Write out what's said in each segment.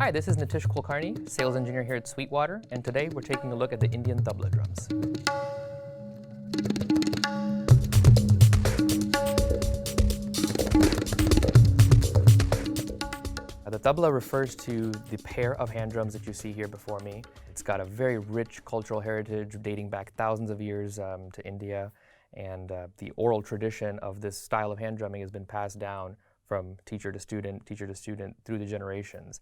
Hi, this is Nitish Kulkarni, sales engineer here at Sweetwater, and today we're taking a look at the Indian tabla drums. The tabla refers to the pair of hand drums that you see here before me. It's got a very rich cultural heritage dating back thousands of years to India, and the oral tradition of this style of hand drumming has been passed down from teacher to student through the generations.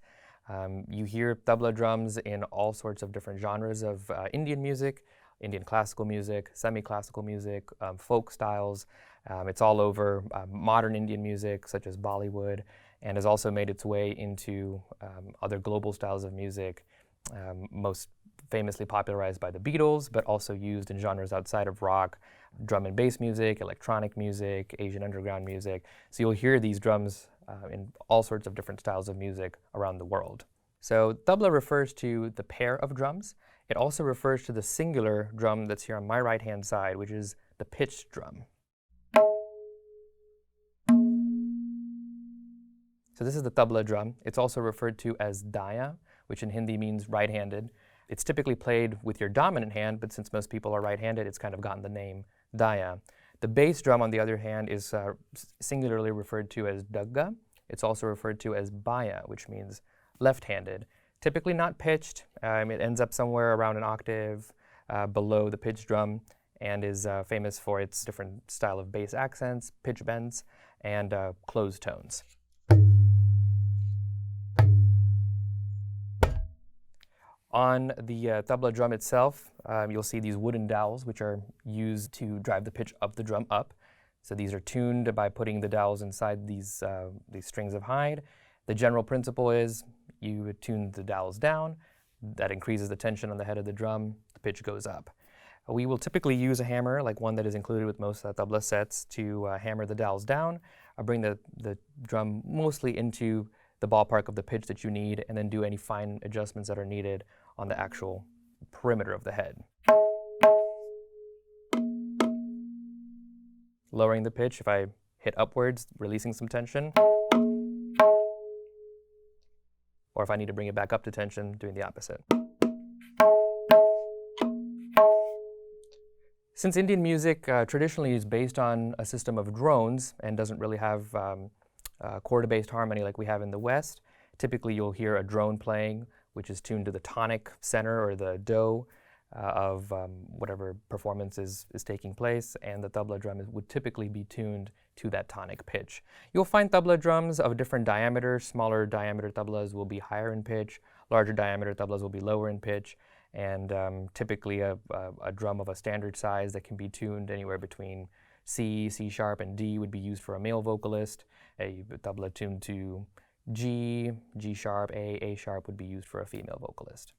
You hear tabla drums in all sorts of different genres of Indian music, Indian classical music, semi-classical music, folk styles. It's all over modern Indian music such as Bollywood, and has also made its way into other global styles of music, most famously popularized by the Beatles, but also used in genres outside of rock, drum and bass music, electronic music, Asian underground music. So you'll hear these drums in all sorts of different styles of music around the world. So tabla refers to the pair of drums. It also refers to the singular drum that's here on my right-hand side, which is the pitched drum. So this is the tabla drum. It's also referred to as daya, which in Hindi means right-handed. It's typically played with your dominant hand, but since most people are right-handed, it's kind of gotten the name daya. The bass drum, on the other hand, is singularly referred to as dagga. It's also referred to as baya, which means left-handed. Typically not pitched. It ends up somewhere around an octave below the pitched drum, and is famous for its different style of bass accents, pitch bends, and closed tones. On the tabla drum itself, you'll see these wooden dowels, which are used to drive the pitch of the drum up. So these are tuned by putting the dowels inside these strings of hide. The general principle is you tune the dowels down. That increases the tension on the head of the drum. The pitch goes up. We will typically use a hammer, like one that is included with most tabla sets, to hammer the dowels down, bring the drum mostly into the ballpark of the pitch that you need, and then do any fine adjustments that are needed on the actual perimeter of the head. Lowering the pitch, if I hit upwards, releasing some tension. Or if I need to bring it back up to tension, doing the opposite. Since Indian music traditionally is based on a system of drones and doesn't really have chord-based harmony like we have in the West, typically you'll hear a drone playing, which is tuned to the tonic center or the do of whatever performance is taking place, and the tabla drum would typically be tuned to that tonic pitch. You'll find tabla drums of different diameters. Smaller diameter tablas will be higher in pitch, larger diameter tablas will be lower in pitch, and typically a drum of a standard size that can be tuned anywhere between C, C sharp, and D would be used for a male vocalist. A tabla tuned to G, G sharp, A sharp would be used for a female vocalist.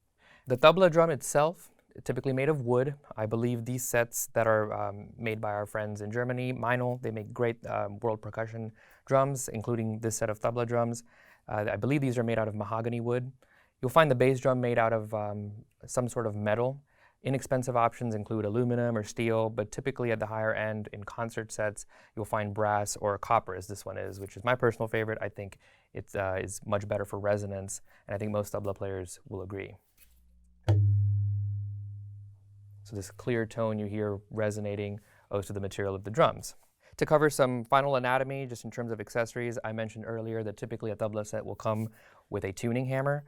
The tabla drum itself, typically made of wood. I believe these sets that are made by our friends in Germany, Meinl, they make great world percussion drums, including this set of tabla drums. I believe these are made out of mahogany wood. You'll find the bass drum made out of some sort of metal. Inexpensive options include aluminum or steel, but typically at the higher end in concert sets, you'll find brass or copper, as this one is, which is my personal favorite. I think it is much better for resonance, and I think most tabla players will agree. So this clear tone you hear resonating owes to the material of the drums. To cover some final anatomy, just in terms of accessories, I mentioned earlier that typically a tabla set will come with a tuning hammer.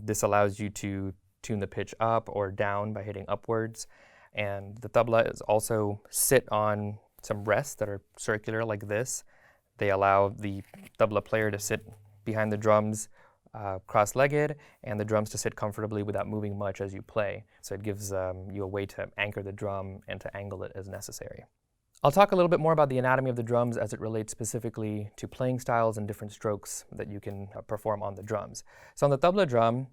This allows you to tune the pitch up or down by hitting upwards. And the tabla is also sit on some rests that are circular like this. They allow the tabla player to sit behind the drums cross-legged, and the drums to sit comfortably without moving much as you play. So it gives you a way to anchor the drum and to angle it as necessary. I'll talk a little bit more about the anatomy of the drums as it relates specifically to playing styles and different strokes that you can perform on the drums. So on the tabla drum,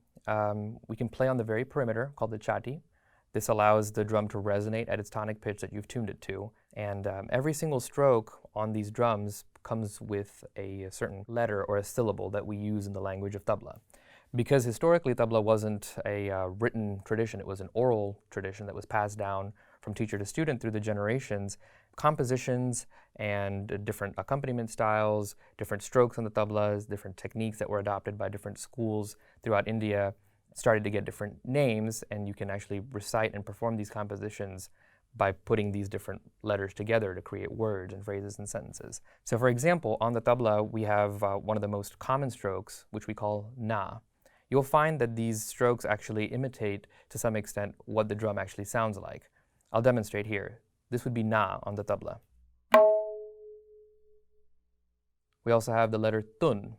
we can play on the very perimeter, called the chati. This allows the drum to resonate at its tonic pitch that you've tuned it to. And every single stroke on these drums comes with a certain letter or a syllable that we use in the language of tabla. Because historically tabla wasn't a written tradition, it was an oral tradition that was passed down from teacher to student through the generations, compositions and different accompaniment styles, different strokes on the tablas, different techniques that were adopted by different schools throughout India started to get different names, and you can actually recite and perform these compositions by putting these different letters together to create words and phrases and sentences. So for example, on the tabla, we have one of the most common strokes, which we call na. You'll find that these strokes actually imitate, to some extent, what the drum actually sounds like. I'll demonstrate here. This would be na on the tabla. We also have the letter tun.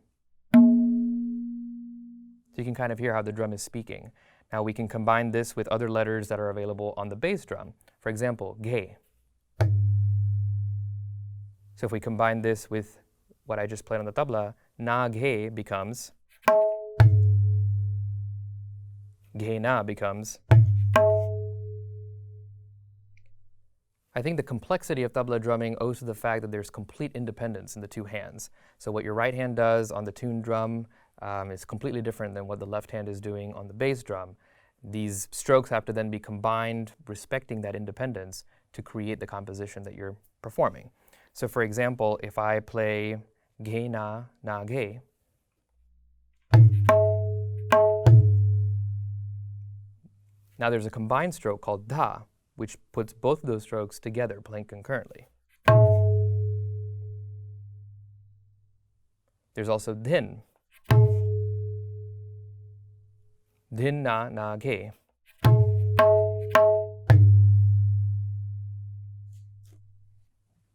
So you can kind of hear how the drum is speaking. Now we can combine this with other letters that are available on the bass drum. For example, ge. So if we combine this with what I just played on the tabla, na ge becomes, ge na becomes. I think the complexity of tabla drumming owes to the fact that there's complete independence in the two hands. So what your right hand does on the tuned drum is completely different than what the left hand is doing on the bass drum. These strokes have to then be combined, respecting that independence, to create the composition that you're performing. So for example, if I play ge na, na ge, now there's a combined stroke called da, which puts both of those strokes together, playing concurrently. There's also din. Din na, na ge.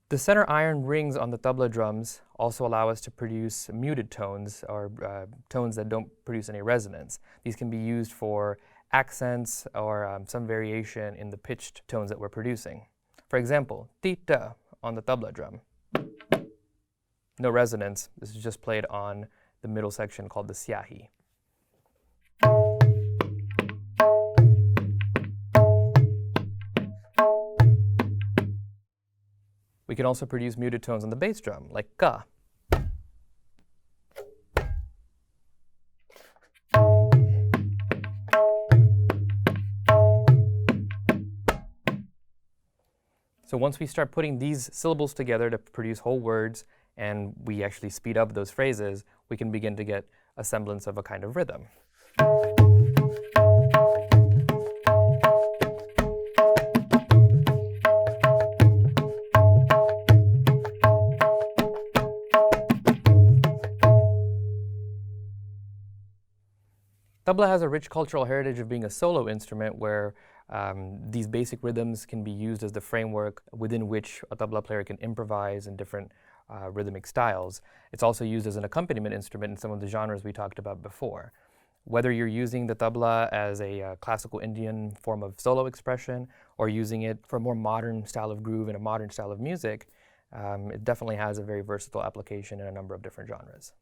The center iron rings on the tabla drums also allow us to produce muted tones, or tones that don't produce any resonance. These can be used for accents or some variation in the pitched tones that we're producing. For example, tita on the tabla drum. No resonance. This is just played on the middle section called the syahi. We can also produce muted tones on the bass drum, like ka. So once we start putting these syllables together to produce whole words, and we actually speed up those phrases, we can begin to get a semblance of a kind of rhythm. Tabla has a rich cultural heritage of being a solo instrument where these basic rhythms can be used as the framework within which a tabla player can improvise in different rhythmic styles. It's also used as an accompaniment instrument in some of the genres we talked about before. Whether you're using the tabla as a classical Indian form of solo expression or using it for a more modern style of groove and a modern style of music, it definitely has a very versatile application in a number of different genres.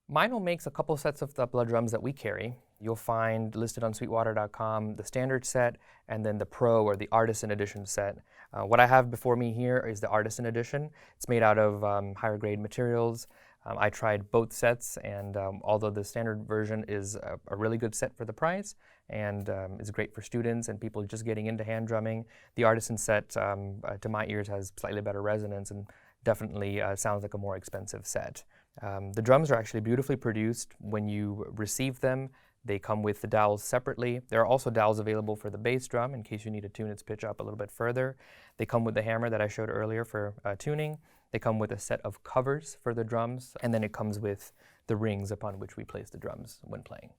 Meinl makes a couple sets of tabla drums that we carry. You'll find listed on Sweetwater.com the standard set and then the pro or the artisan edition set. What I have before me here is the artisan edition. It's made out of higher grade materials. I tried both sets, and although the standard version is a really good set for the price and is great for students and people just getting into hand drumming, the artisan set to my ears has slightly better resonance and definitely sounds like a more expensive set. The drums are actually beautifully produced. When you receive them, they come with the dowels separately. There are also dowels available for the bass drum in case you need to tune its pitch up a little bit further. They come with the hammer that I showed earlier for tuning. They come with a set of covers for the drums, and then it comes with the rings upon which we place the drums when playing.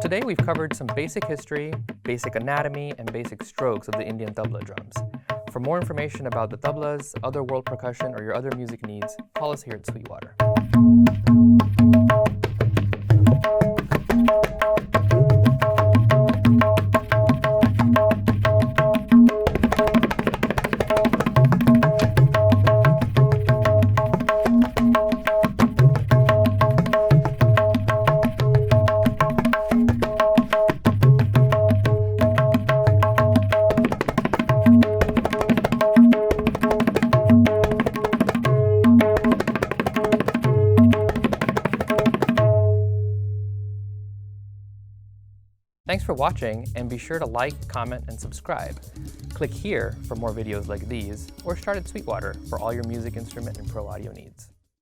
Today we've covered some basic history, basic anatomy, and basic strokes of the Indian tabla drums. For more information about the tablas, other world percussion, or your other music needs, call us here at Sweetwater. Thanks for watching, and be sure to like, comment, and subscribe. Click here for more videos like these, or start at Sweetwater for all your music instrument and pro audio needs.